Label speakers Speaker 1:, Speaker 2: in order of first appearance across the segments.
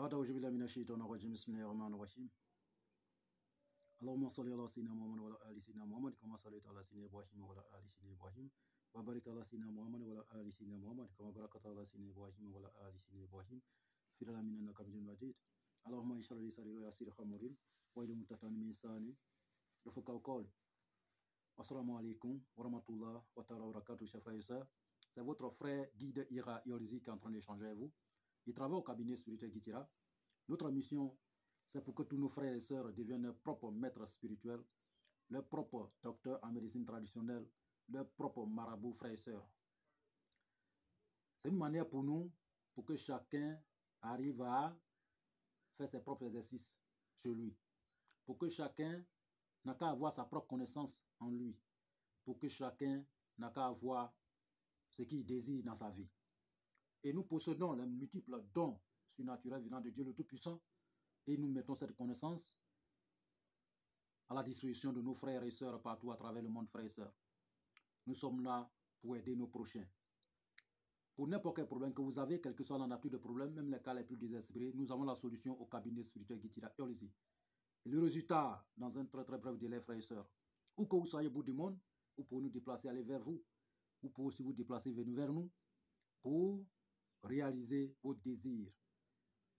Speaker 1: أعوذ بالله من الشيطان الرجيم بسم الله الرحمن الرحيم اللهم صل على سيدنا محمد وعلى آل سيدنا محمد كما صليت على سيدنا إبراهيم وعلى آل سيدنا إبراهيم وبارك على سيدنا محمد وعلى آل سيدنا محمد كما باركت على سيدنا إبراهيم وعلى آل سيدنا إبراهيم في العالمين إنك حميد مجيد اللهم اشرح لي صدري ويسر أمري واحلل عقدة من لساني يفقهوا قولي. Assalamu alaikum wa rahmatullah wa ta'ala wa barakatuh, chers frères et sœurs. C'est votre frère guide Ira Yorzi qui est en train d'échanger avec vous. Il travaille au cabinet spirituel Gitira. Notre mission, c'est pour que tous nos frères et sœurs deviennent leurs propres maîtres spirituels, leurs propres docteurs en médecine traditionnelle, leurs propres marabouts, frères et sœurs. C'est une manière pour nous, pour que chacun arrive à faire ses propres exercices chez lui. Pour que chacun n'a qu'à avoir sa propre connaissance en lui, pour que chacun n'a qu'à avoir ce qu'il désire dans sa vie. Et nous possédons les multiples dons surnaturels venant de Dieu le Tout-Puissant, et nous mettons cette connaissance à la disposition de nos frères et sœurs partout à travers le monde, frères et sœurs. Nous sommes là pour aider nos prochains. Pour n'importe quel problème que vous avez, quelle que soit la nature de problème, même les cas les plus désespérés, nous avons la solution au cabinet spirituel Gitira Yorzi. Et le résultat, dans un très bref délai, frères et sœurs. Où que vous soyez au bout du monde, vous pouvez nous déplacer, aller vers vous. Vous pouvez aussi vous déplacer, venir vers nous pour réaliser vos désirs.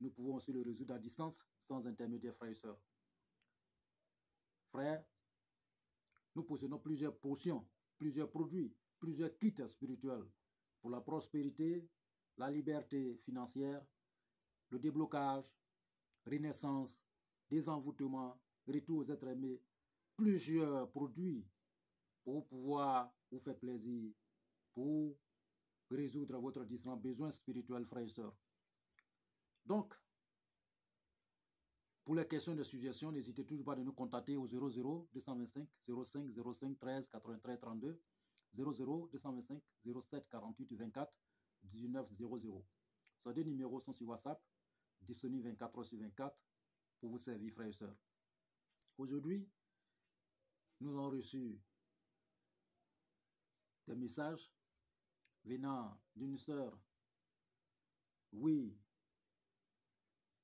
Speaker 1: Nous pouvons aussi le résoudre à distance, sans intermédiaire, frères et sœurs. Frères, nous possédons plusieurs potions, plusieurs produits, plusieurs kits spirituels pour la prospérité, la liberté financière, le déblocage, renaissance, désenvoûtement, retour aux êtres aimés, plusieurs produits pour pouvoir vous faire plaisir, pour résoudre votre différents besoins spirituels, frères et sœurs. Donc, pour les questions de suggestions, n'hésitez toujours pas de nous contacter au 00 225 05 05 13 93 32 00 225 07 48 24 19 00. Ces deux numéros sont sur WhatsApp, disponibles 24 heures sur 24 pour vous servir, frères et sœurs. Aujourd'hui, nous avons reçu des messages venant d'une sœur. Oui,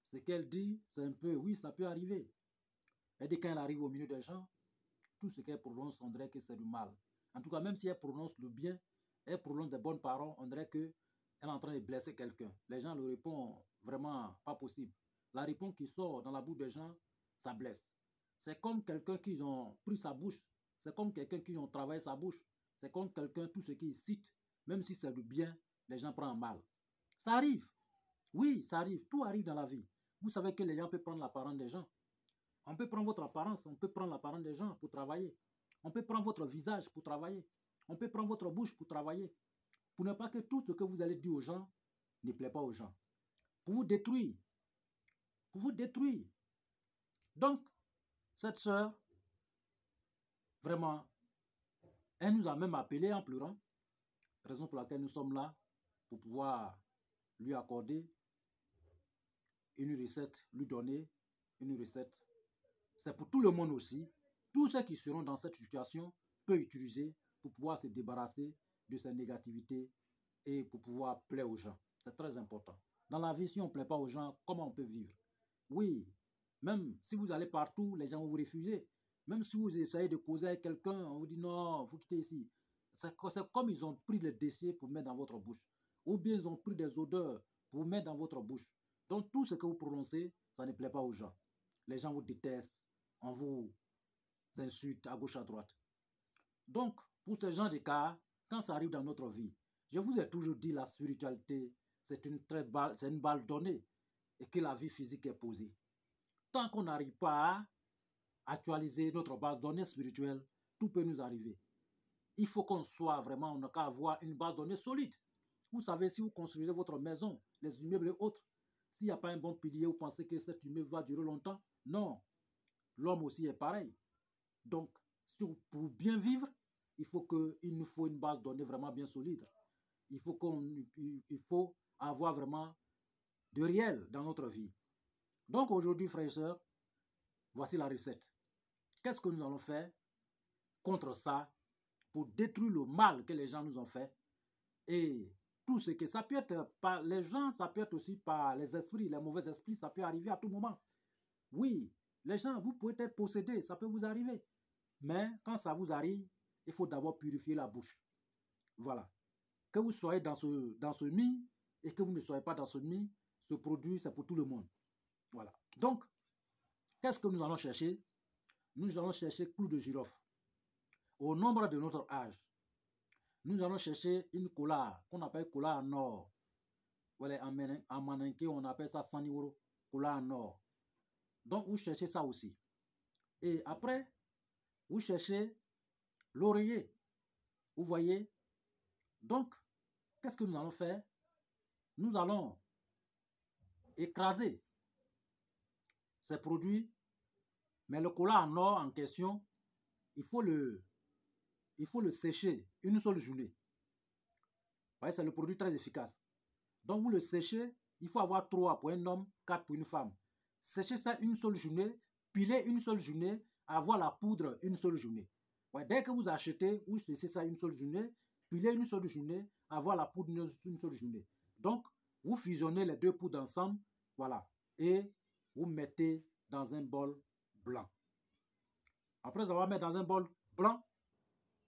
Speaker 1: ce qu'elle dit, c'est un peu, oui, ça peut arriver. Elle dit quand elle arrive au milieu des gens, tout ce qu'elle prononce, on dirait que c'est du mal. En tout cas, même si elle prononce le bien, elle prononce des bonnes paroles, on dirait qu'elle est en train de blesser quelqu'un. Les gens lui répondent vraiment pas possible. La réponse qui sort dans la bouche des gens, ça blesse. C'est comme quelqu'un qui ont pris sa bouche. C'est comme quelqu'un qui ont travaillé sa bouche. C'est comme quelqu'un, tout ce qu'il cite, même si c'est du bien, les gens prennent mal. Ça arrive. Oui, ça arrive. Tout arrive dans la vie. Vous savez que les gens peuvent prendre l'apparence des gens. On peut prendre votre apparence, on peut prendre l'apparence des gens pour travailler. On peut prendre votre visage pour travailler. On peut prendre votre bouche pour travailler. Pour ne pas que tout ce que vous allez dire aux gens ne plaît pas aux gens. Pour vous détruire. Pour vous détruire. Donc, cette sœur, vraiment, elle nous a même appelé en pleurant, raison pour laquelle nous sommes là, pour pouvoir lui accorder une recette, lui donner une recette. C'est pour tout le monde aussi. Tous ceux qui seront dans cette situation peuvent utiliser pour pouvoir se débarrasser de ces négativités et pour pouvoir plaire aux gens. C'est très important. Dans la vie, si on ne plaît pas aux gens, comment on peut vivre? Oui, même si vous allez partout, les gens vont vous refuser. Même si vous essayez de causer avec quelqu'un, on vous dit non, vous quittez ici. C'est comme ils ont pris les déchets pour mettre dans votre bouche. Ou bien ils ont pris des odeurs pour mettre dans votre bouche. Donc tout ce que vous prononcez, ça ne plaît pas aux gens. Les gens vous détestent, on vous insulte à gauche, à droite. Donc, pour ce genre de cas, quand ça arrive dans notre vie, je vous ai toujours dit la spiritualité, c'est une balle donnée et que la vie physique est posée. Tant qu'on n'arrive pas à actualiser notre base donnée spirituelle, tout peut nous arriver. Il faut qu'on soit vraiment, on n'a qu'à avoir une base donnée solide. Vous savez, si vous construisez votre maison, les immeubles et autres, s'il n'y a pas un bon pilier, vous pensez que cet immeuble va durer longtemps? Non. L'homme aussi est pareil. Donc, pour bien vivre, il nous faut une base donnée vraiment bien solide. Il faut avoir vraiment de réel dans notre vie. Donc aujourd'hui, frères et sœurs, voici la recette. Qu'est-ce que nous allons faire contre ça pour détruire le mal que les gens nous ont fait et tout ce que ça peut être par les gens, ça peut être aussi par les esprits, les mauvais esprits, ça peut arriver à tout moment. Oui, les gens, vous pouvez être possédés, ça peut vous arriver. Mais quand ça vous arrive, il faut d'abord purifier la bouche. Voilà. Que vous soyez dans ce nid et que vous ne soyez pas dans ce nid, ce produit, c'est pour tout le monde. Voilà. Donc, qu'est-ce que nous allons chercher? Nous allons chercher clou de girofle. Au nombre de notre âge, nous allons chercher une cola qu'on appelle cola en or. Voilà, en maninké, on appelle ça 100 euros, cola en or. Donc, vous cherchez ça aussi. Et après, vous cherchez l'oreiller. Vous voyez? Donc, qu'est-ce que nous allons faire? Nous allons écraser ces produits, mais le cola en or en question, il faut le sécher une seule journée. Vous voyez, c'est le produit très efficace. Donc, vous le séchez, il faut avoir 3 pour un homme, 4 pour une femme. Séchez ça une seule journée, piler une seule journée, avoir la poudre une seule journée. Ouais, dès que vous achetez, vous séchez ça une seule journée, piler une seule journée, avoir la poudre une seule journée. Donc, vous fusionnez les deux poudres ensemble, voilà, et vous mettez dans un bol blanc. Après avoir mis dans un bol blanc,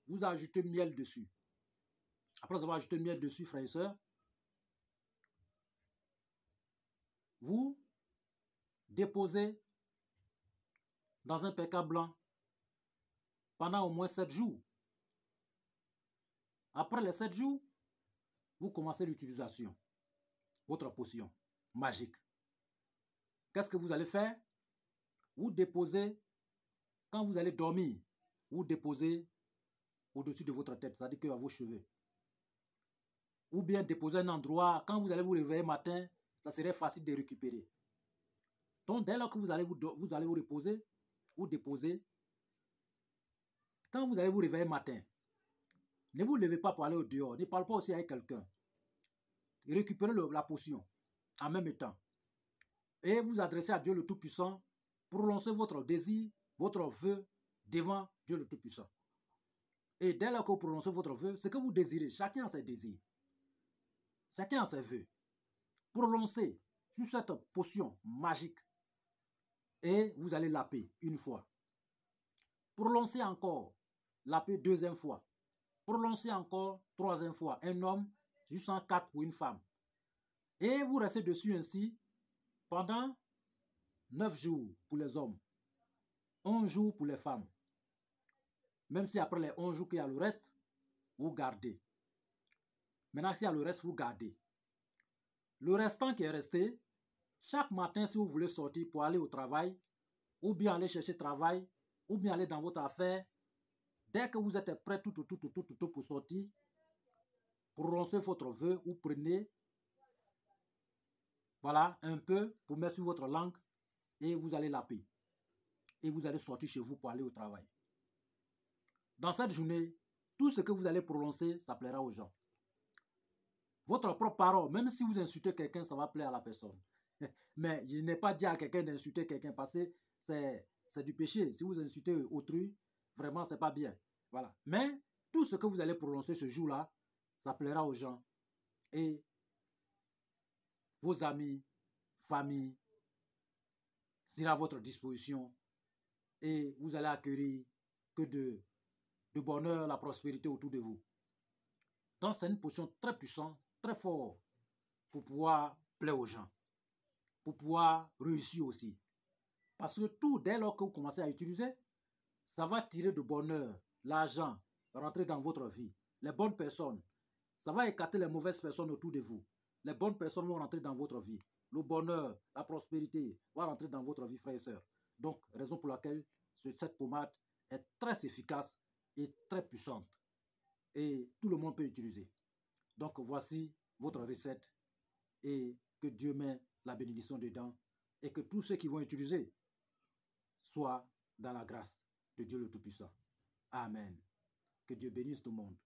Speaker 1: vous ajoutez miel dessus. Après avoir ajouté miel dessus, frères et sœurs, vous déposez dans un pécard blanc pendant au moins 7 jours. Après les 7 jours, vous commencez l'utilisation. Votre potion magique. Qu'est-ce que vous allez faire? Vous déposez, quand vous allez dormir, vous déposez au-dessus de votre tête, c'est-à-dire que à vos cheveux. Ou bien déposer un endroit, quand vous allez vous réveiller matin, ça serait facile de récupérer. Donc, dès lors que vous allez vous reposer, vous déposez. Quand vous allez vous réveiller matin, ne vous levez pas pour aller au dehors, ne parlez pas aussi avec quelqu'un. Récupérez la potion en même temps. Et vous adressez à Dieu le Tout-Puissant, prononcez votre désir, votre vœu devant Dieu le Tout-Puissant. Et dès lors que vous prononcez votre vœu, ce que vous désirez, chacun a ses désirs. Chacun a ses vœux. Prononcez sur cette potion magique et vous allez laper une fois. Prononcez encore, laper deuxième fois. Prononcez encore troisième fois. Un homme, jusqu'à 4 pour une femme. Et vous restez dessus ainsi pendant 9 jours pour les hommes, 11 jours pour les femmes. Même si après les 11 jours qu'il y a le reste, vous gardez. Maintenant, s'il y a le reste, vous gardez. Le restant qui est resté, chaque matin, si vous voulez sortir pour aller au travail, ou bien aller chercher travail, ou bien aller dans votre affaire, dès que vous êtes prêt tout pour sortir, prononcez votre vœu, ou prenez, voilà, un peu pour mettre sur votre langue, et vous allez laper. Et vous allez sortir chez vous pour aller au travail. Dans cette journée, tout ce que vous allez prononcer, ça plaira aux gens. Votre propre parole, même si vous insultez quelqu'un, ça va plaire à la personne. Mais je n'ai pas dit à quelqu'un d'insulter quelqu'un parce que c'est du péché. Si vous insultez autrui, vraiment, c'est pas bien. Voilà. Mais tout ce que vous allez prononcer ce jour-là, ça plaira aux gens. Et vos amis, famille, sera à votre disposition. Et vous allez acquérir que de bonheur, la prospérité autour de vous. Donc, c'est une potion très puissante, très forte, pour pouvoir plaire aux gens, pour pouvoir réussir aussi. Parce que tout, dès lors que vous commencez à utiliser, ça va tirer de bonheur, l'argent, rentrer dans votre vie. Les bonnes personnes, ça va écarter les mauvaises personnes autour de vous. Les bonnes personnes vont rentrer dans votre vie. Le bonheur, la prospérité va rentrer dans votre vie, frères et sœurs. Donc, raison pour laquelle cette pommade est très efficace et très puissante. Et tout le monde peut utiliser. Donc, voici votre recette. Et que Dieu met la bénédiction dedans. Et que tous ceux qui vont utiliser soient dans la grâce de Dieu le Tout-Puissant. Amen. Que Dieu bénisse tout le monde.